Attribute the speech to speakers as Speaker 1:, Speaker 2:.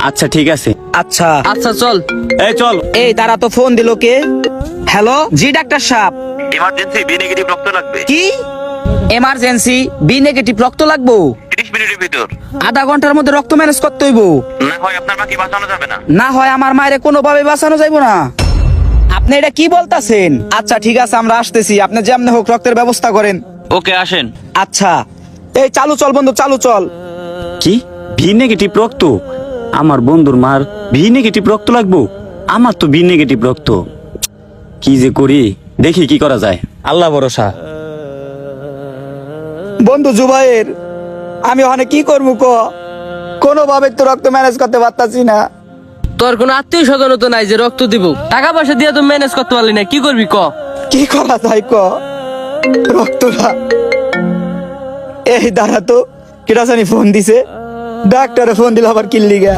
Speaker 1: আচ্ছা ঠিক আছে।
Speaker 2: আচ্ছা
Speaker 3: আচ্ছা চল।
Speaker 1: এই চল।
Speaker 2: এই তারা তো ফোন দিল কে? হ্যালো, জি ডাক্তার সাহেব।
Speaker 4: ইমার্জেন্সি বি নেগেটিভ রক্ত লাগবে
Speaker 2: কি এমার্জেন্সি বি নেগেটিভ রক্ত লাগবো?
Speaker 4: 30 মিনিটের ভিতর।
Speaker 2: আধা ঘন্টার মধ্যে রক্ত ম্যানেজ করতে হইব।
Speaker 4: না হয় আপনার মাকে বাঁচানো যাবে না।
Speaker 2: না হয় আমার মায়ের কোনোভাবে বাঁচানো যাইব না। আপনি এটা কি বলতাছেন? আচ্ছা ঠিক আছে, আমরা আসতেছি, আপনি যেমনে হোক রক্তের ব্যবস্থা করেন।
Speaker 4: ওকে আসেন।
Speaker 2: আচ্ছা এই চালু চল বন্ধু, চালু চল।
Speaker 1: কি বি নেগেটিভ রক্ত? আমার বন্ধুর মার বি নেগেটিভ রক্ত লাগবো? আমার তো বি নেগেটিভ রক্ত। কি যে করি, দেখি কি করা যায়। আল্লাহ ভরসা।
Speaker 2: বন্ধু জুবাইর, আমি ওখানে কি করবো ক? কোনোভাবে তো রক্ত ম্যানেজ করতে পারতাছি না।
Speaker 3: তোর কোনো আত্মীয় স্বজন তো নাই যে রক্ত দিব? টাকা পয়সা দিয়ে তো ম্যানেজ করতে পারলি না, কি করবি ক?
Speaker 2: কি করা যায় ক? রক্তটা এই দাঁড়া তো, কেটা জানি ফোন দিছে, ডাক্তারে ফোন দিল আবার কিল্লিগা।